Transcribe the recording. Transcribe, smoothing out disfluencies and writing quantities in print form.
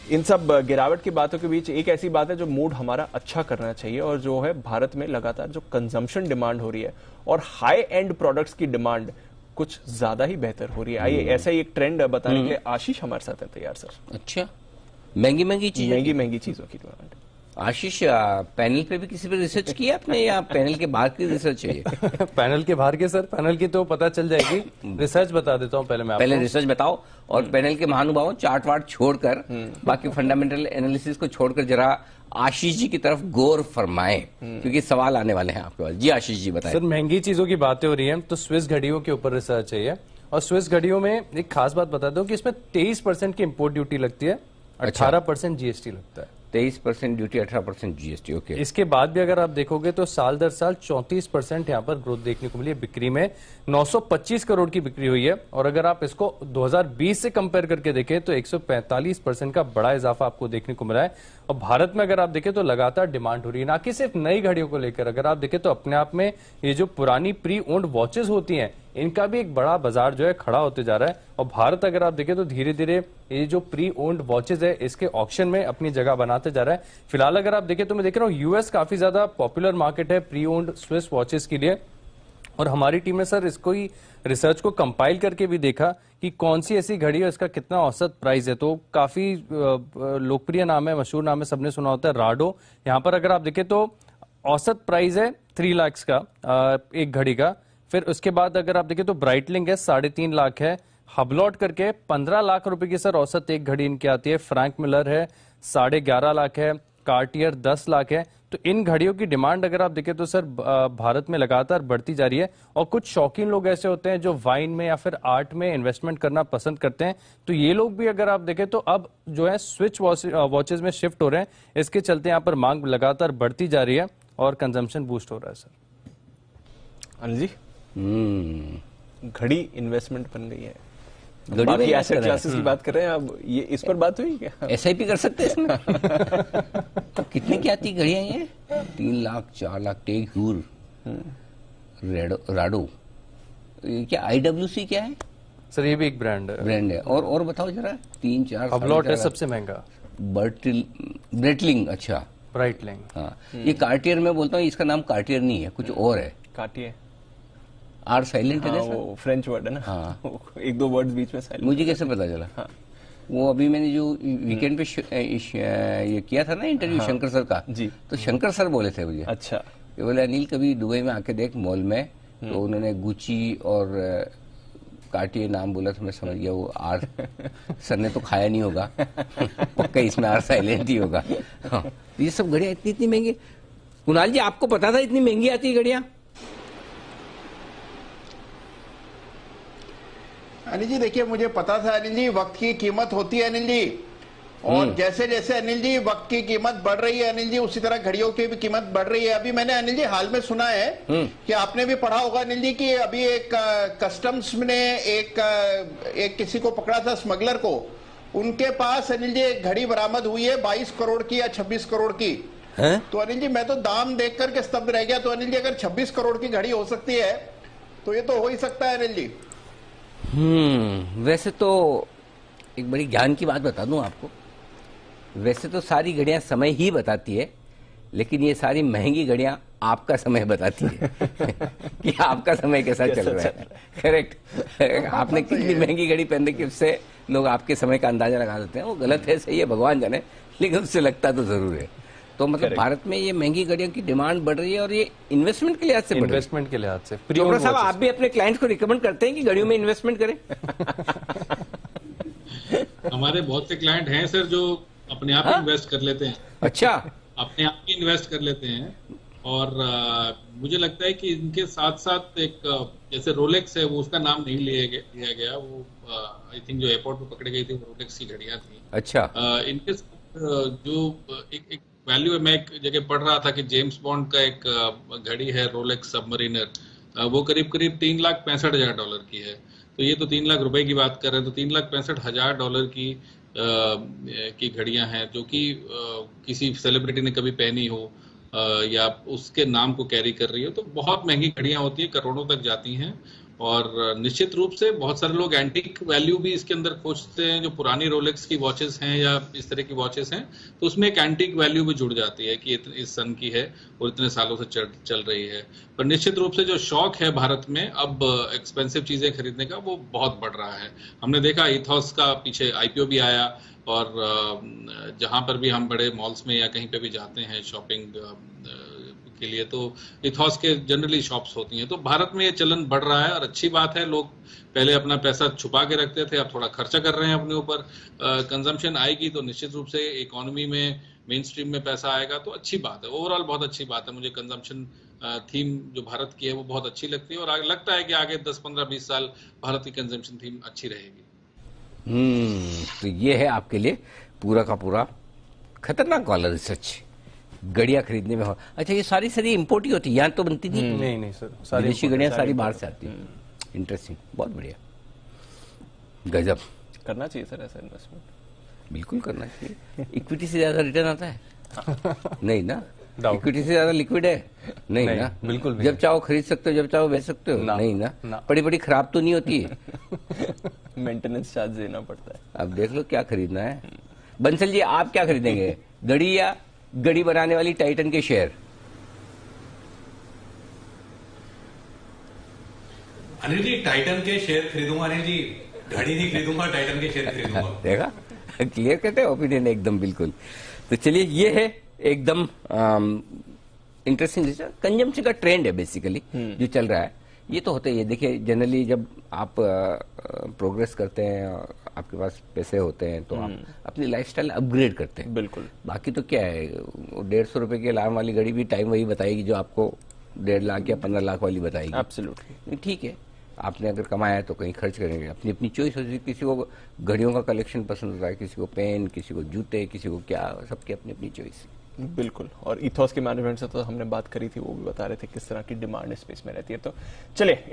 इन सब गिरावट की बातों के बीच एक ऐसी बात है जो मूड हमारा अच्छा करना चाहिए, और जो है भारत में लगातार जो कंजम्पशन डिमांड हो रही है और हाई एंड प्रोडक्ट्स की डिमांड कुछ ज्यादा ही बेहतर हो रही है। आइए ऐसा ही एक ट्रेंड बताने के लिए आशीष हमारे साथ है तैयार। सर अच्छा, महंगी महंगी चीजों की डिमांड। आशीष, पैनल पे भी किसी पे रिसर्च किया आपने या पैनल के बाहर की रिसर्च है ये? पैनल के बाहर के सर, पैनल की तो पता चल जाएगी, रिसर्च बता देता हूँ पहले मैं आपको। पहले रिसर्च बताओ, और पैनल के महानुभावों चार्ट वार्ट छोड़कर बाकी फंडामेंटल एनालिसिस को छोड़कर जरा आशीष जी की तरफ गौर फरमाएं, क्योंकि सवाल आने वाले हैं आपके पास। जी आशीष जी बताएं। सर महंगी चीजों की बातें हो रही हैं तो स्विस घड़ियों के ऊपर रिसर्च है ये, और स्विस घड़ियों में एक खास बात बता दो कि इसमें 23% की इम्पोर्ट ड्यूटी लगती है, 18% जीएसटी लगता है। 23% ड्यूटी, 18% जीएसटी। ओके। इसके बाद भी अगर आप देखोगे तो साल दर साल 34% यहाँ पर ग्रोथ देखने को मिली है। बिक्री में 925 करोड़ की बिक्री हुई है, और अगर आप इसको 2020 से कंपेयर करके देखें तो 145% का बड़ा इजाफा आपको देखने को मिला है। और भारत में अगर आप देखें तो लगातार डिमांड हो रही है, ना कि सिर्फ नई घड़ियों को लेकर। अगर आप देखें तो अपने आप में ये जो पुरानी प्री ओन्ड वॉचेस होती हैं, इनका भी एक बड़ा बाजार जो है खड़ा होते जा रहा है। और भारत अगर आप देखें तो धीरे धीरे ये जो प्री ओन्ड वॉचेस है इसके ऑक्शन में अपनी जगह बनाते जा रहा है। फिलहाल अगर आप देखें तो मैं देख रहा हूँ यूएस काफी ज्यादा पॉपुलर मार्केट है प्री ओन्ड स्विस वॉचेस के लिए। और हमारी टीम ने सर इसको ही रिसर्च को कंपाइल करके भी देखा कि कौन सी ऐसी घड़ी है, इसका कितना औसत प्राइस है। तो काफी लोकप्रिय नाम है, मशहूर नाम है, सबने सुना होता है, राडो। यहाँ पर अगर आप देखें तो औसत प्राइस है 3 लाख का एक घड़ी का। फिर उसके बाद अगर आप देखें तो ब्राइटलिंग है 3.5 लाख है, हबलॉट करके 15 लाख रुपए की सर औसत एक घड़ी इनकी आती है, फ्रैंक मिलर है 11.5 लाख है, कार्टियर 10 लाख है। तो इन घड़ियों की डिमांड अगर आप देखें तो सर भारत में लगातार बढ़ती जा रही है। और कुछ शौकीन लोग ऐसे होते हैं जो वाइन में या फिर आर्ट में इन्वेस्टमेंट करना पसंद करते हैं, तो ये लोग भी अगर आप देखें तो अब जो है स्विच वॉचेस में शिफ्ट हो रहे हैं। इसके चलते यहाँ पर मांग लगातार बढ़ती जा रही है और कंजम्पशन बूस्ट हो रहा है। सर अनिल जी, घड़ी इन्वेस्टमेंट बन गई है, बाकी एसेट क्लासेस की बात कर रहे हैं, अब ये इस पर बात हुई क्या? एसआईपी कर सकते हैं इसमें? तो कितने की आती घड़ियां ये? 3 लाख, 4 लाख, टेग ह्यूर, राडो, क्या IWC क्या है सर? ये भी एक ब्रांड है। और बताओ जरा। 3-4 हबलॉट है सबसे महंगा, ब्रेटलिंग, अच्छा ब्राइटलिंग। हाँ, ये कार्टियर में बोलता हूँ, इसका नाम कार्टियर नहीं है, कुछ और है। कार्टियर आर साइलेंट है, वो फ्रेंच वर्ड है ना। हाँ, एक दो वर्ड्स बीच में साइलेंट। मुझे कैसे पता चला? हाँ। वो अभी मैंने जो वीकेंड पे ये किया था ना इंटरव्यू, शंकर सर का जी, तो शंकर सर बोले थे मुझे, अच्छा, ये बोले अनिल कभी दुबई में आके देख मॉल में, तो उन्होंने गुची और कार्टियर नाम बोला तो मैं समझ गया वो आर सर ने तो खाया नहीं होगा पक्का इसमें आर साइलेंट ही होगा। हाँ, ये सब घड़ियां इतनी महंगी। कुणाल जी, आपको पता था इतनी महंगी आती है घड़ियां? अनिल जी देखिए, मुझे पता था अनिल जी, वक्त की कीमत होती है अनिल जी, और जैसे जैसे अनिल जी वक्त की कीमत बढ़ रही है अनिल जी, उसी तरह घड़ियों की भी कीमत बढ़ रही है। अभी मैंने अनिल जी हाल में सुना है कि आपने भी पढ़ा होगा अनिल जी कि अभी एक कस्टम्स ने एक किसी को पकड़ा था, स्मगलर को। उनके पास अनिल जी एक घड़ी बरामद हुई है 22 करोड़ की या 26 करोड़ की। तो अनिल जी मैं तो दाम देख करके स्तब्ध रह गया। तो अनिल जी अगर 26 करोड़ की घड़ी हो सकती है तो ये तो हो ही सकता है अनिल जी। वैसे तो एक बड़ी ज्ञान की बात बता दूं आपको, वैसे तो सारी घड़ियां समय ही बताती है, लेकिन ये सारी महंगी घड़ियां आपका समय बताती है कि आपका समय कैसा चल रहा है। करेक्ट। आपने कितनी महंगी घड़ी पहन रखी, उससे लोग आपके समय का अंदाजा लगा देते हैं। वो गलत है, सही है, भगवान जाने, लेकिन उससे लगता तो जरूर है। तो मतलब भारत में ये महंगी घड़ियों की डिमांड बढ़ रही है, और ये इन्वेस्टमेंट के लिहाज से इन्वेस्टमेंट के लिहाज से। चोपड़ा साहब, आप भी अपने क्लाइंट्स को रिकमेंड करते हैं कि घड़ियों में इन्वेस्टमेंट करें? हमारे बहुत से क्लाइंट हैं सर जो अपने आप इन्वेस्ट कर लेते हैं। अच्छा, अपने आप ही इन्वेस्ट कर लेते हैं। और मुझे लगता है कि इनके साथ साथ एक जैसे रोलेक्स है, वो उसका नाम नहीं लिया गया, वो आई थिंक जो एयरपोर्ट पे पकड़ी गई थी वो रोलेक्स की घड़ियां थी। अच्छा, इनके जो एक वैल्यू है, मैं एक जगह पढ़ रहा था कि जेम्स बॉन्ड का एक घड़ी है रोलेक्स सबमरीनर, वो करीब करीब $3,65,000 की है। तो ये तो 3 लाख रुपए की बात कर रहे हैं, तो $3,65,000 की घड़ियां हैं जो कि किसी सेलिब्रिटी ने कभी पहनी हो या उसके नाम को कैरी कर रही हो। तो बहुत महंगी घड़ियां होती है, करोड़ों तक जाती हैं। और निश्चित रूप से बहुत सारे लोग एंटीक वैल्यू भी इसके अंदर खोजते हैं, जो पुरानी रोलेक्स की वॉचेस हैं या इस तरह की वॉचेस हैं, तो उसमें एक एंटीक वैल्यू भी जुड़ जाती है कि इस सन की है और इतने सालों से चल रही है। पर निश्चित रूप से जो शौक है भारत में अब एक्सपेंसिव चीजें खरीदने का, वो बहुत बढ़ रहा है। हमने देखा इथॉस का पीछे आईपीओ भी आया, और जहां पर भी हम बड़े मॉल्स में या कहीं पे भी जाते हैं शॉपिंग के लिए, तो इथॉस के जनरली शॉप्स होती हैं। तो भारत में ये चलन बढ़ रहा है और अच्छी बात है। लोग पहले अपना पैसा छुपा के रखते थे, अब थोड़ा खर्चा कर रहे हैं अपने ऊपर। कंजम्पशन आएगी तो निश्चित रूप से इकोनॉमी में, मेन स्ट्रीम में पैसा आएगा, तो अच्छी बात है। ओवरऑल बहुत अच्छी बात है। मुझे कंजम्पशन थीम जो भारत की है वो बहुत अच्छी लगती है, और लगता है कि आगे 10, 15, 20 साल भारत की कंजम्पशन थीम अच्छी रहेगी। तो ये है आपके लिए पूरा का पूरा खतरनाक वाला रिसर्च घड़ियां खरीदने में हो। अच्छा, ये सारी इंपोर्ट ही होती है, यहाँ तो बनती थी? नहीं सर, विदेशी घड़ियां सारी बाहर से आती है। इंटरेस्टिंग, बहुत बढ़िया, गजब। करना चाहिए सर ऐसा इन्वेस्टमेंट। बिल्कुल करना चाहिए। इक्विटी से ज्यादा रिटर्न आता है? नहीं ना? इक्विटी से ज्यादा लिक्विड है? नहीं ना? बिल्कुल भी जब चाहो खरीद सकते हो, जब चाहो बेच सकते हो? नहीं ना? बड़ी खराब तो नहीं होती है? मेंटेनेंस चार्ज देना पड़ता है। अब देख लो क्या खरीदना है। बंसल जी, आप क्या खरीदेंगे, घड़ी या घड़ी बनाने वाली टाइटन के शेयर? अनिल जी, टाइटन के शेयर खरीदूंगा। अनिल जी, घड़ी नहीं खरीदूंगा, टाइटन के शेयर खरीदूंगा। देखा, क्लियर कहते हैं ओपिनियन एकदम बिल्कुल। तो चलिए, ये है एकदम इंटरेस्टिंग रिसर्च। कंजम्पशन का ट्रेंड है बेसिकली जो चल रहा है। ये तो होता ही है। देखिए, जनरली जब आप प्रोग्रेस करते हैं, आपके पास पैसे होते हैं, तो आप अपनी लाइफस्टाइल अपग्रेड करते हैं। बिल्कुल। बाकी तो क्या है, 150 रुपए की अलार्म वाली घड़ी भी टाइम वही बताएगी जो आपको 1.5 लाख या 15 लाख वाली बताएगी। एब्सोल्युटली। ठीक है, आपने अगर कमाया है तो कहीं खर्च करेंगे। अपनी अपनी चॉइस होती है। किसी को घड़ियों का कलेक्शन पसंद होता है, किसी को पेन, किसी को जूते, किसी को क्या, सबकी अपनी अपनी चॉइस। बिल्कुल। और इथॉस के मैनेजमेंट से तो हमने बात करी थी, वो भी बता रहे थे किस तरह की डिमांड स्पेस में रहती है। तो चले